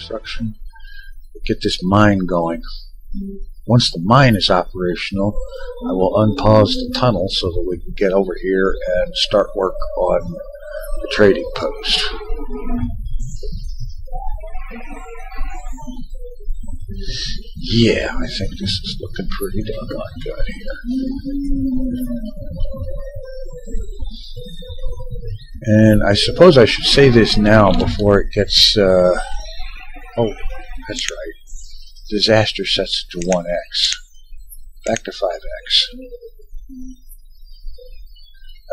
construction. Get this mine going. Once the mine is operational, I will unpause the tunnel so that we can get over here and start work on the trading post. Yeah, I think this is looking pretty doggone good here. And I suppose I should say this now before it gets... oh, that's right. Disaster sets it to 1x. Back to 5x.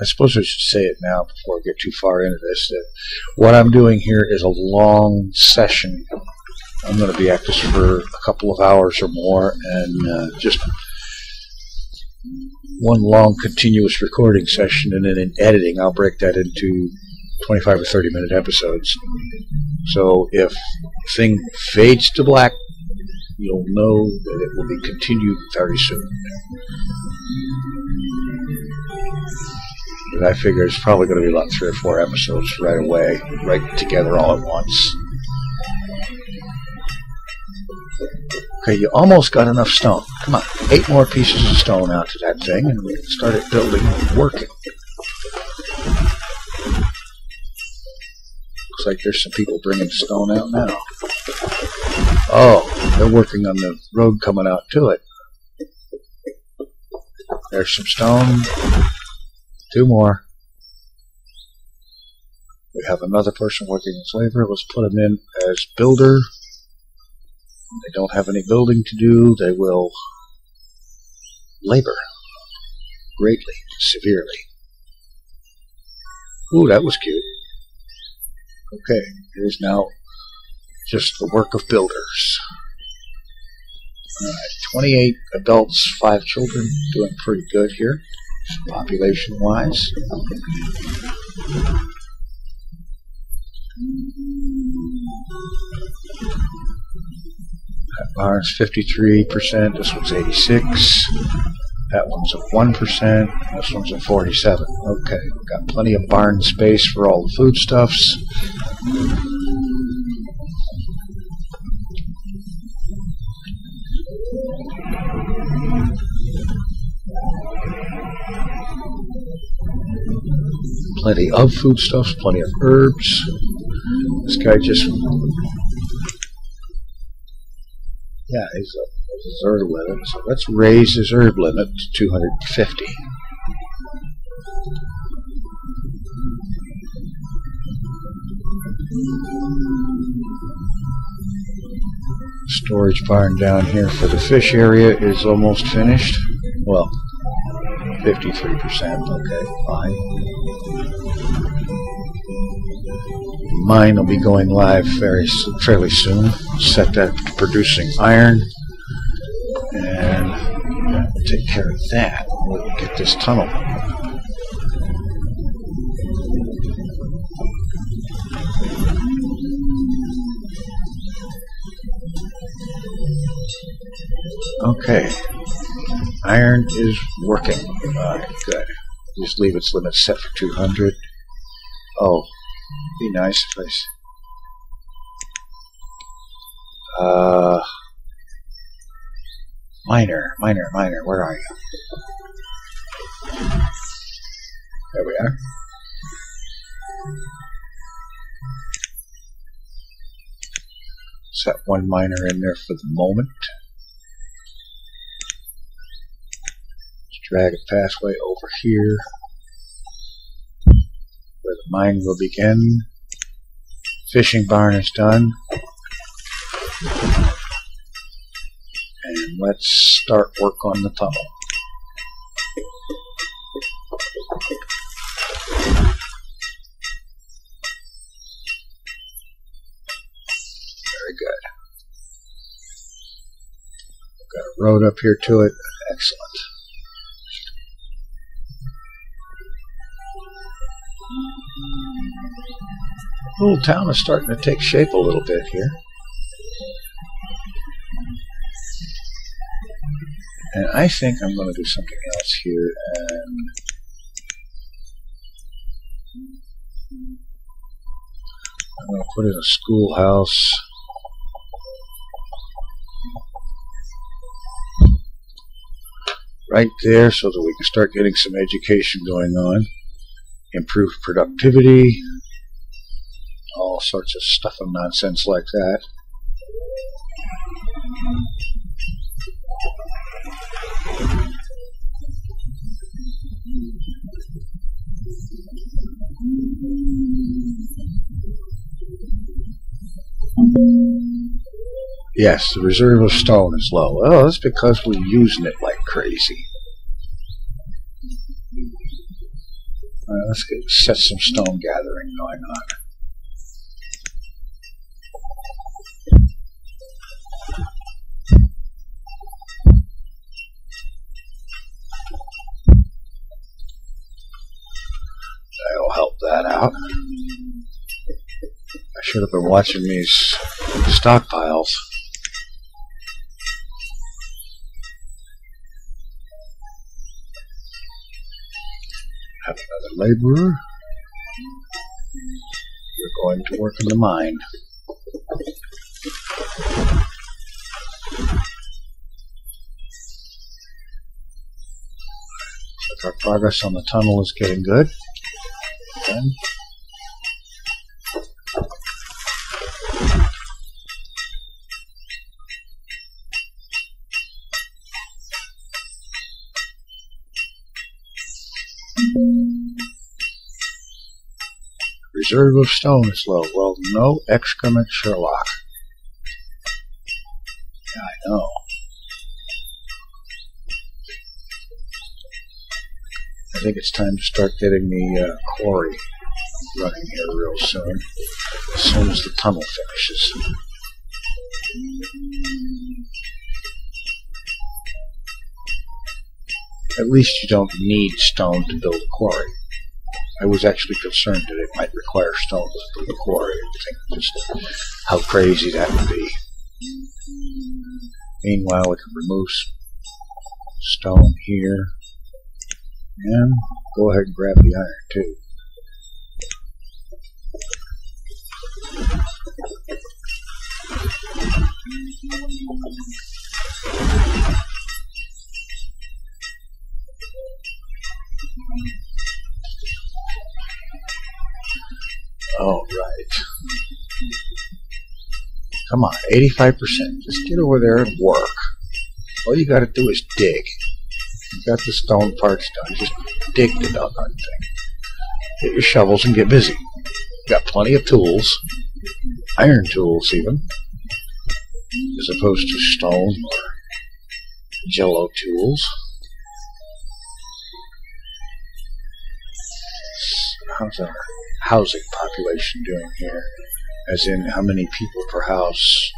I suppose I should say it now before I get too far into this, that what I'm doing here is a long session. I'm going to be at this for a couple of hours or more, and just one long continuous recording session, and then in editing I'll break that into 25 or 30 minute episodes. So if the thing fades to black, you'll know that it will be continued very soon. But I figure it's probably going to be about 3 or 4 episodes right away, right together all at once. Okay, you almost got enough stone. Come on, 8 more pieces of stone out to that thing, and we can start it building and working. Looks like there's some people bringing stone out now. Oh, they're working on the road coming out to it. There's some stone. 2 more. We have another person working as labor. Let's put them in as builder. They don't have any building to do. They will labor greatly, severely. Ooh, that was cute. Okay, it is now just the work of builders. 28 adults, 5 children, doing pretty good here, population-wise. That barn's 53%, this one's 86%, that one's at 1%, this one's at 47%. Okay, we've got plenty of barn space for all the foodstuffs. Plenty of foodstuffs, plenty of herbs. This guy just... yeah, he's up his herb limit. So let's raise his herb limit to 250. Storage barn down here for the fish area is almost finished. Well, 53%. Okay, fine. Mine will be going live fairly soon. Set that to producing iron, and we'll take care of that. We'll get this tunnel. Okay, iron is working. Alright, good. Just leave its limit set for 200. Oh, be nice if I... Miner, where are you? There we are. Set 1 miner in there for the moment. Let's drag a pathway over here where the mine will begin. Fishing barn is done. And let's start work on the tunnel. Very good. Got a road up here to it. Excellent. The little town is starting to take shape a little bit here. And I think I'm going to do something else here, and I'm going to put in a schoolhouse right there so that we can start getting some education going on. Improve productivity. All sorts of stuff and nonsense like that. Yes, the reserve of stone is low. Well, that's because we're using it like crazy. Let's set some stone gathering going on. That'll help that out. I should have been watching these stockpiles. Have another laborer. We're going to work in the mine. Our progress on the tunnel is getting good. Again. Reserve of stone is low. Well, no excrement Sherlock. Yeah, I know. I think it's time to start getting the quarry running here real soon as the tunnel finishes. At least you don't need stone to build a quarry. I was actually concerned that it might require stone to build a quarry. I think just how crazy that would be. Meanwhile, we can remove stone here. And go ahead and grab the iron too. All right. Come on, 85%. Just get over there and work. All you got to do is dig. You got the stone parts done. Just dig the doggone thing. Get your shovels and get busy. You got plenty of tools. Iron tools, even. As opposed to stone or jello tools. How's our housing population doing here? As in, how many people per house?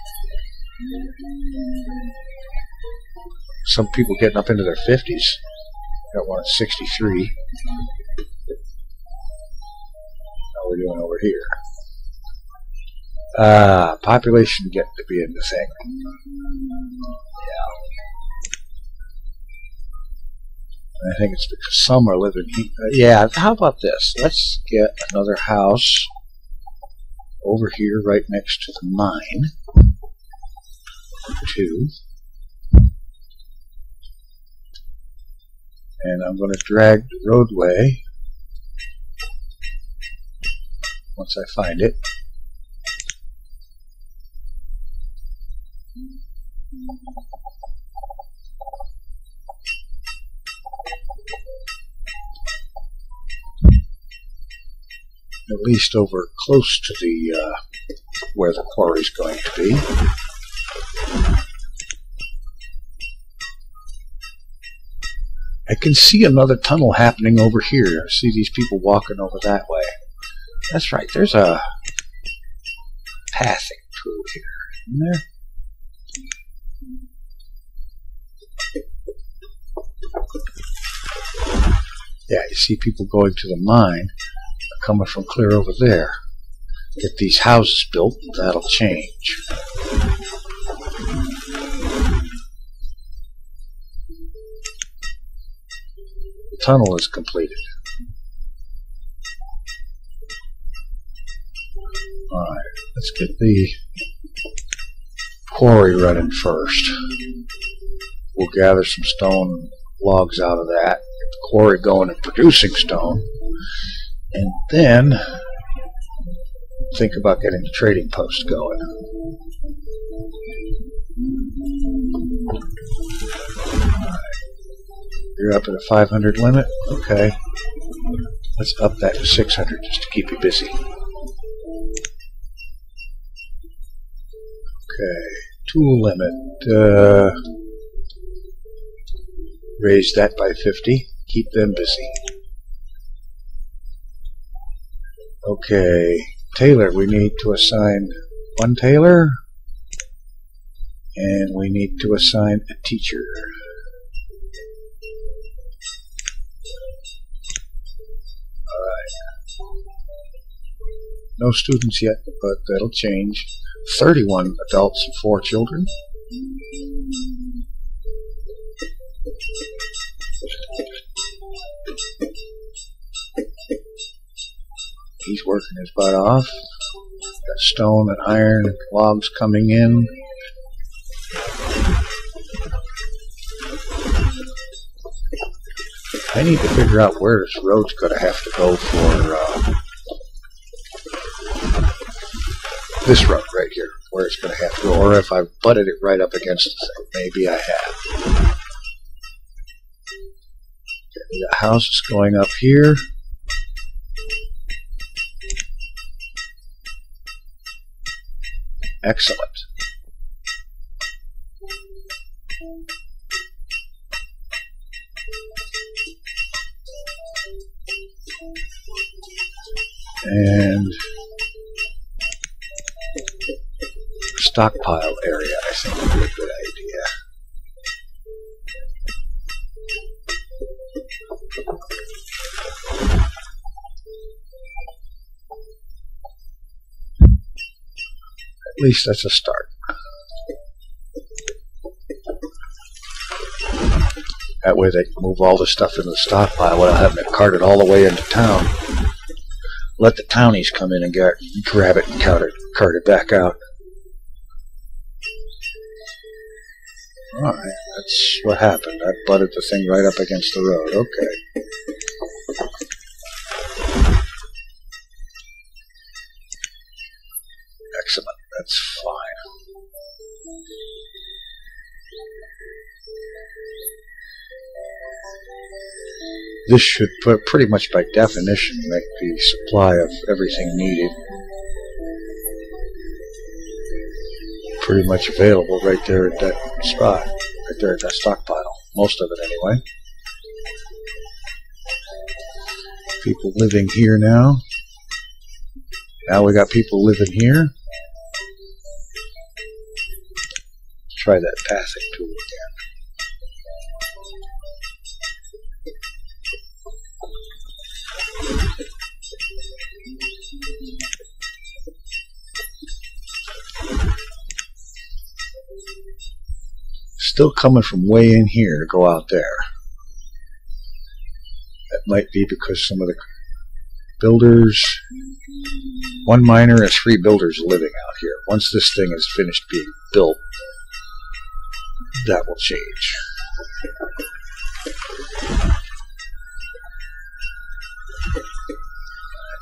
Some people getting up into their 50s. Got one at 63. How are we doing over here? Population getting to be in the thing. Yeah. I think it's because some are living here. Yeah, how about this? Let's get another house over here right next to the mine. 2. And I'm going to drag the roadway once I find it. At least over close to the where the quarry is going to be. I can see another tunnel happening over here. I see these people walking over that way. That's right, there's a passing through here, isn't there? Yeah, you see people going to the mine, coming from clear over there. Get these houses built, and that'll change. The tunnel is completed. Alright, let's get the quarry running first. We'll gather some stone logs out of that. Quarry going and producing stone. And then think about getting the trading post going. You're up at a 500 limit? Okay. Let's up that to 600 just to keep you busy. Okay. Tool limit. Raise that by 50. Keep them busy. Okay. Tailor. We need to assign one tailor. And we need to assign a teacher. No students yet, but that'll change. 31 adults and 4 children. He's working his butt off. Got stone and iron logs coming in. I need to figure out where this road's going to have to go for this road right here, where it's going to have to go, or if I've butted it right up against the thing. Maybe I have. Okay, we got houses going up here. Excellent. And stockpile area, I think, would be a good idea. At least that's a start. That way they can move all the stuff into the stockpile without having it carted all the way into town. Let the townies come in and grab it and cart it back out. Alright, that's what happened. I butted the thing right up against the road. Okay. Excellent. That's fine. This should pretty much by definition make the supply of everything needed pretty much available right there at that spot, right there at that stockpile. Most of it anyway. People living here now. Now we got people living here. Try that pathing tool again. Still coming from way in here to go out there. That might be because some of the builders, one miner and 3 builders living out here. Once this thing is finished being built, that will change.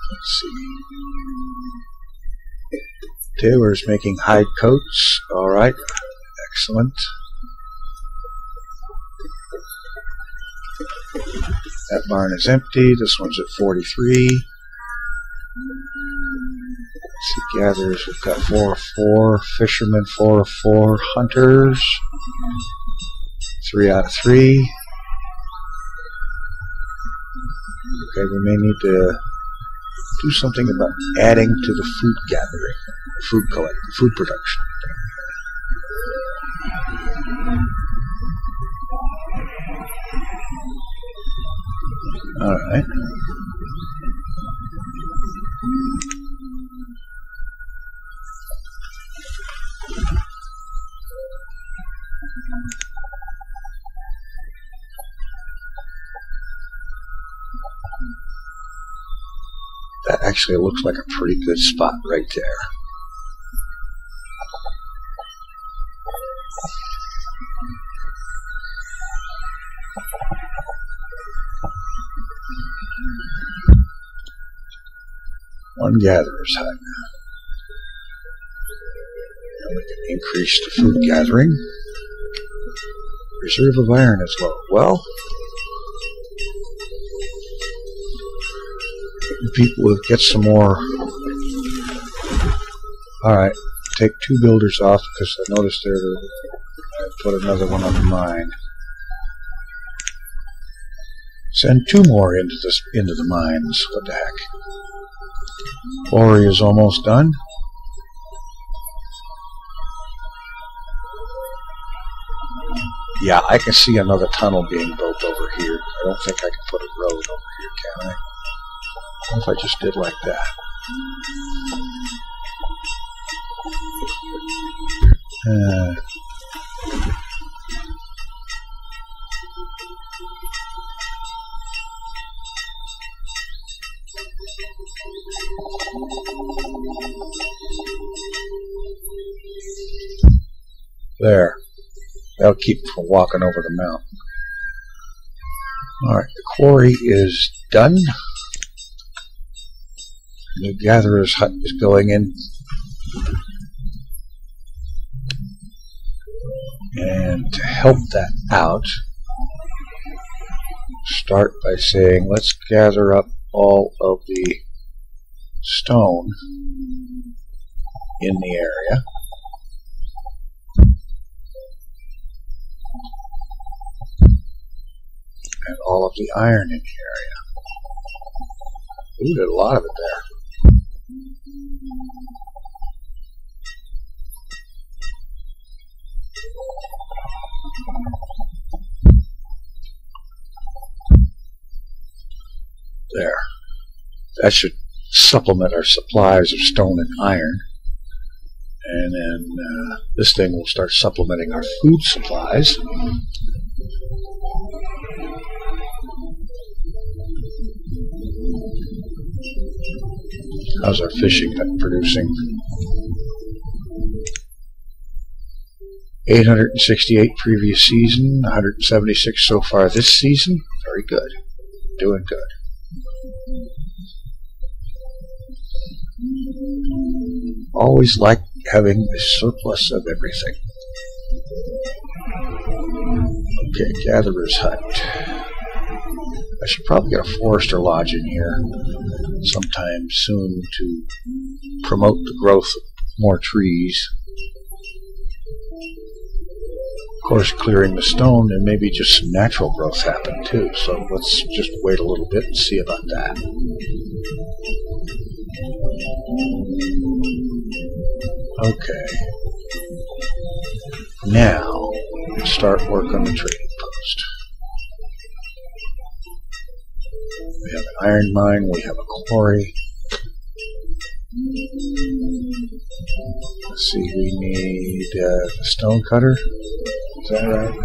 Let's see. Taylor's making hide coats. Alright. Excellent. That barn is empty. This one's at 43. Let's see, gatherers. We've got 4 of 4. Fishermen, 4 of 4. Hunters, 3 out of 3. Okay, we may need to do something about adding to the food gathering, food collecting, food production. Alright. That actually looks like a pretty good spot right there. One gatherer's hut. And we can increase the food gathering. Reserve of iron is low. Well, people will get some more. Alright, take 2 builders off because I noticed there I put another one on the mine. Send 2 more into the mines. What the heck? Quarry is almost done. Yeah, I can see another tunnel being built over here. I don't think I can put a road over here, can I? What if I just did like that? There. That'll keep them from walking over the mountain. Alright, the quarry is done. The gatherer's hut is going in. And to help that out, start by saying, let's gather up all of the stone in the area. And all of the iron in the area. Ooh, there's a lot of it there. There. That should supplement our supplies of stone and iron. And then this thing will start supplementing our food supplies. How's our fishing producing? 868 previous season, 176 so far this season. Very good. Doing good. Always like having a surplus of everything. Okay, gatherer's hut. I should probably get a forester lodge in here sometime soon to promote the growth of more trees. Of course, clearing the stone and maybe just some natural growth happen too. So let's just wait a little bit and see about that. Okay. Now, let's start work on the trading post. We have an iron mine, we have a quarry. Let's see, we need a stone cutter. Is that right?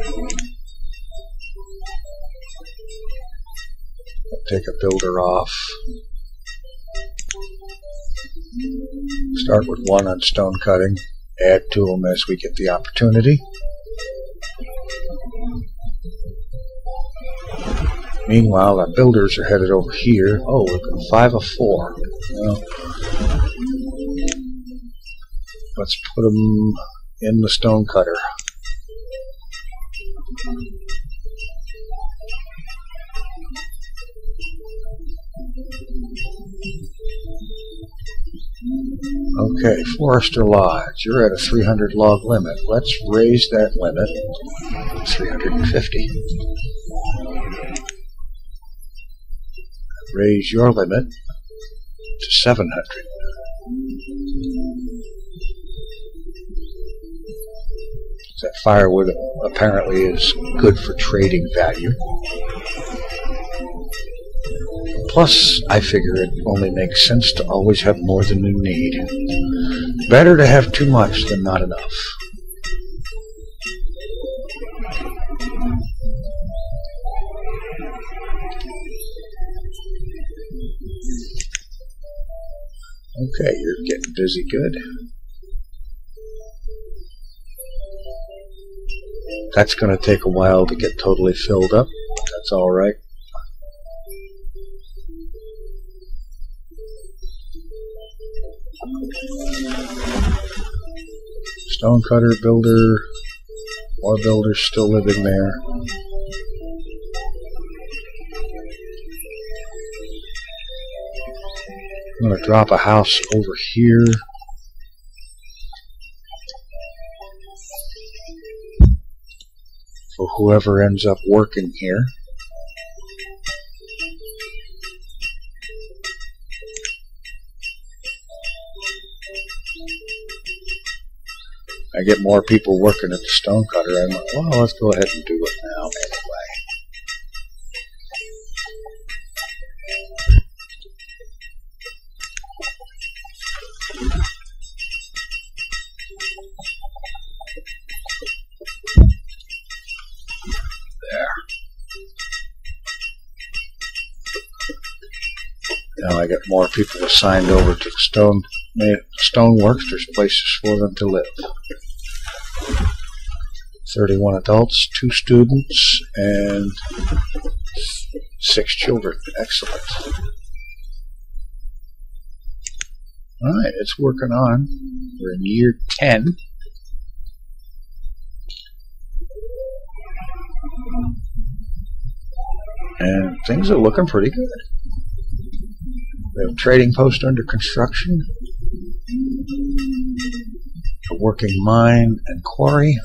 I'll take a builder off. Start with 1 on stone cutting. Add to them as we get the opportunity. Meanwhile, our builders are headed over here. Oh, we've got 5 of 4. Well, let's put them in the stone cutter. Okay, Forester Lodge, you're at a 300 log limit. Let's raise that limit to 350. Raise your limit to 700. That firewood apparently is good for trading value. Plus, I figure it only makes sense to always have more than you need. Better to have too much than not enough. Okay, you're getting busy good. That's going to take a while to get totally filled up. That's alright. Stonecutter, builder, more builders still living there. I'm going to drop a house over here. For whoever ends up working here. I get more people working at the stonecutter. I'm like, well, let's go ahead and do it now anyway. There. Now I got more people assigned over to the stoneworks. There's places for them to live. 31 adults, 2 students, and 6 children. Excellent. Alright, it's working on. We're in year 10. And things are looking pretty good. We have a trading post under construction. A working mine and quarry.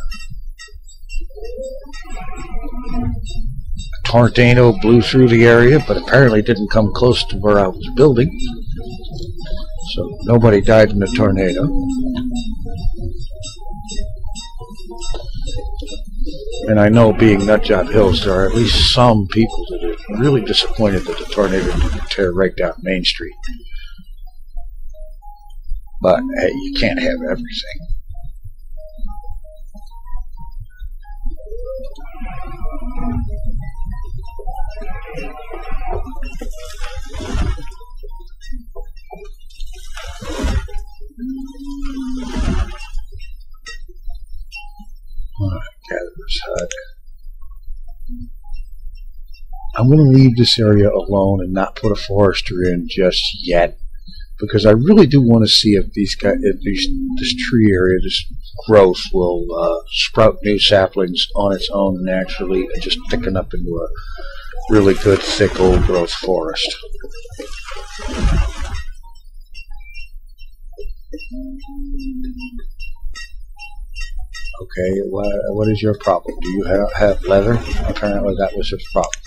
A tornado blew through the area, but apparently didn't come close to where I was building. So nobody died in the tornado. And I know, being Nutjob Hills, there are at least some people that are really disappointed that the tornado didn't tear right down Main Street. But hey, you can't have everything. Gatherer's hut. I'm going to leave this area alone and not put a forester in just yet, because I really do want to see if these guys, this tree area, this growth will sprout new saplings on its own naturally and just thicken up into a really good thick old growth forest. Okay, what is your problem? Do you have leather? Apparently that was his problem.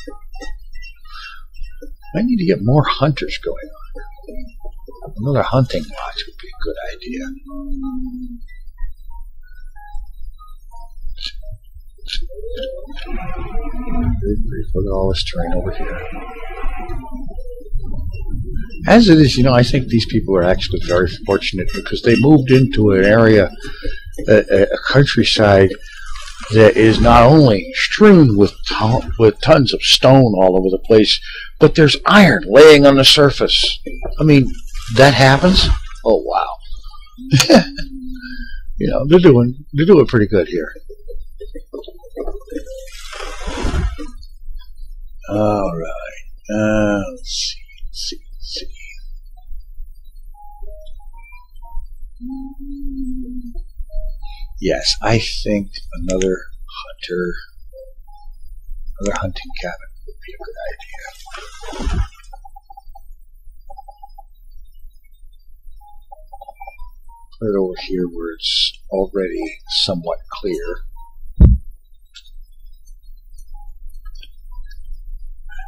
I need to get more hunters going on. Another hunting lodge would be a good idea. Look at all this terrain over here. As it is, you know, I think these people are actually very fortunate because they moved into an area, a countryside that is not only strewn with tons of stone all over the place, but there's iron laying on the surface. I mean, that happens? Oh, wow. You know, they're doing pretty good here. All right. Let's see. Yes, I think another hunting cabin would be a good idea. Put it over here where it's already somewhat clear.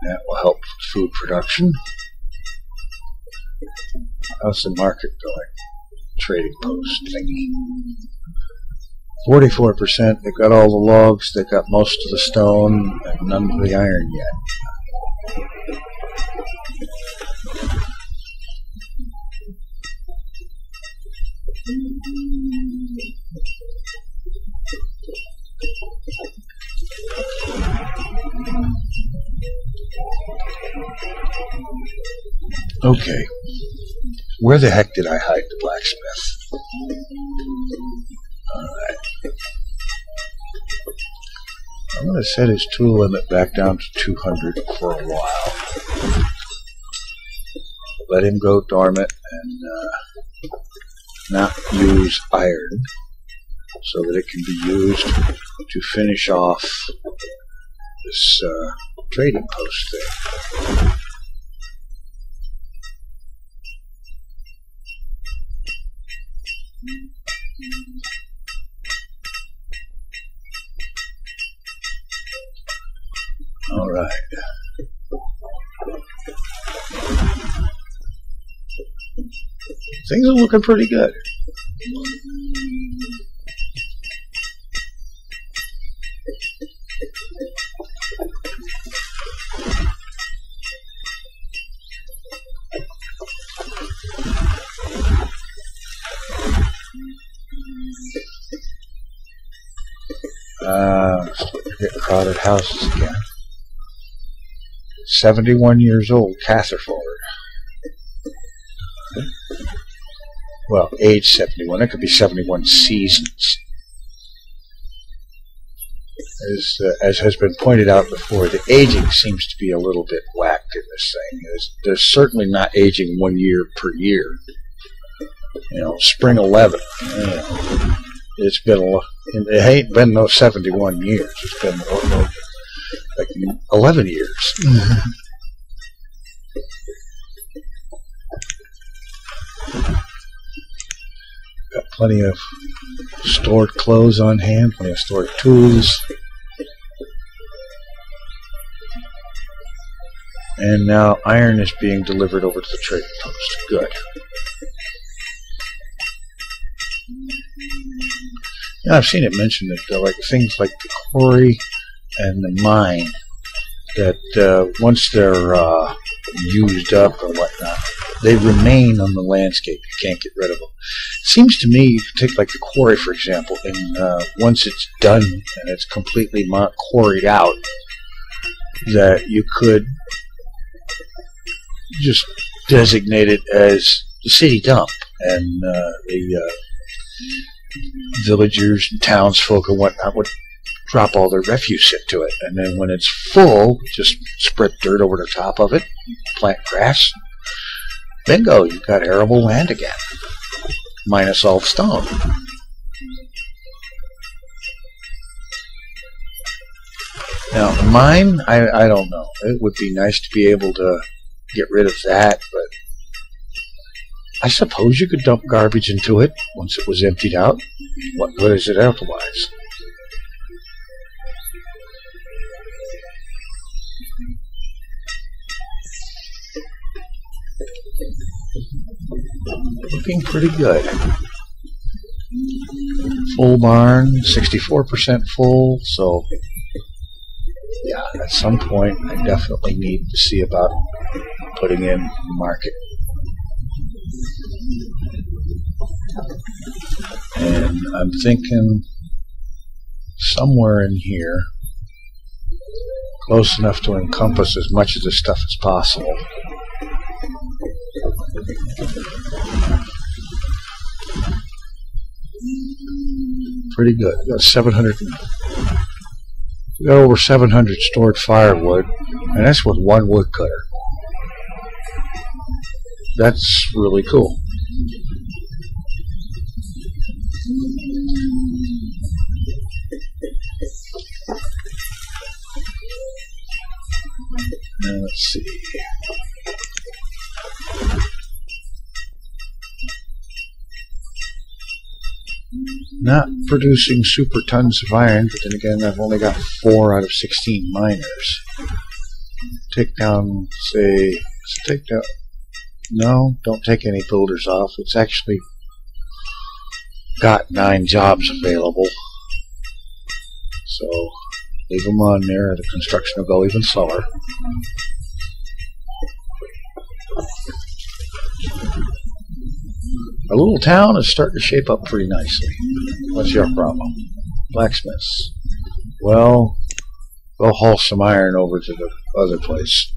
And that will help with food production. How's the market going? Trading post thingy. 44%. They got all the logs. They got most of the stone and none of the iron yet. Okay. Where the heck did I hide the blacksmith? Alright. I'm going to set his tool limit back down to 200 for a while. Let him go dormant, and not use iron so that it can be used to finish off this trading post there. All right. Things are looking pretty good. Get crowded houses again. 71 years old, Catherford. Well, age 71. It could be 71 seasons. As has been pointed out before, the aging seems to be a little bit whacked in this thing. There's certainly not aging 1 year per year. Spring 11. It's been it ain't been no 71 years. It's been like 11 years. Got plenty of stored clothes on hand, plenty of stored tools. And now iron is being delivered over to the trading post. Good. Yeah, I've seen it mentioned that like things like the quarry and the mine, that once they're used up or whatnot, they remain on the landscape. You can't get rid of them. It seems to me, you can take like the quarry, for example, and once it's done and it's completely quarried out, that you could just designate it as the city dump, and the villagers and townsfolk and whatnot would drop all their refuse into it, and then when it's full, just spread dirt over the top of it, plant grass. Bingo, you've got arable land again, minus all the stone. Now, mine, I don't know. It would be nice to be able to get rid of that, but I suppose you could dump garbage into it once it was emptied out. What good is it otherwise? Looking pretty good. Full barn, 64% full, so yeah, at some point I definitely need to see about putting in market. And I'm thinking somewhere in here, close enough to encompass as much of this stuff as possible. Pretty good. We got 700. We got over 700 stored firewood, and that's with one woodcutter. That's really cool. Now let's see. Not producing super tons of iron, but then again, I've only got 4 out of 16 miners. Take down, say, take down. No, don't take any builders off. It's actually got 9 jobs available. So leave them on there. The construction will go even slower. Our little town is starting to shape up pretty nicely. What's your problem? Blacksmiths. Well, go haul some iron over to the other place.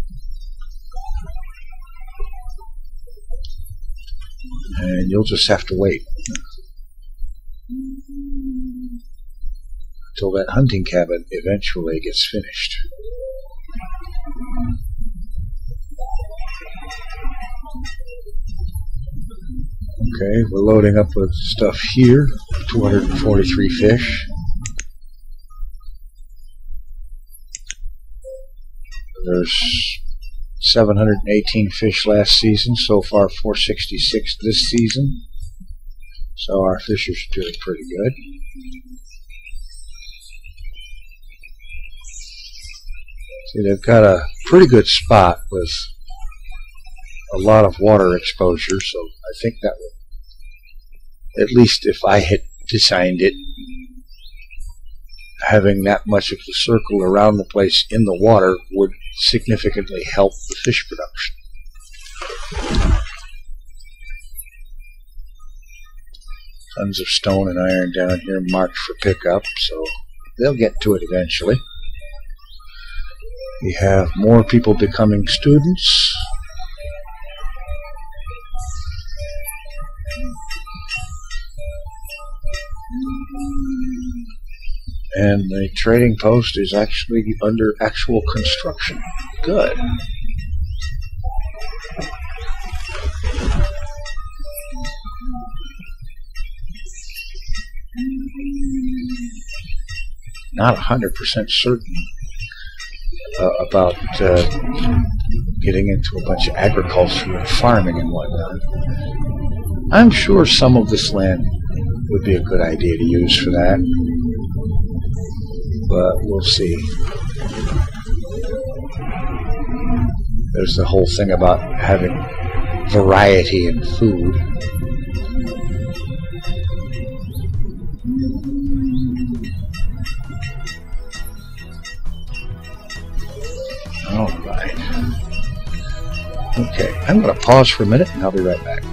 And you'll just have to wait until that hunting cabin eventually gets finished. Okay, we're loading up with stuff here. 243 fish. There's 718 fish last season. So far, 466 this season. So our fishers are doing pretty good. See, they've got a pretty good spot with a lot of water exposure, so I think that would, at least if I had designed it, having that much of the circle around the place in the water would significantly help the fish production. Tons of stone and iron down here marked for pickup, so they'll get to it eventually. We have more people becoming students. And the trading post is actually under actual construction. Good. Not 100% certain about getting into a bunch of agriculture and farming and whatnot. I'm sure some of this land would be a good idea to use for that, but we'll see. There's the whole thing about having variety in food. All right. Okay, I'm going to pause for a minute and I'll be right back.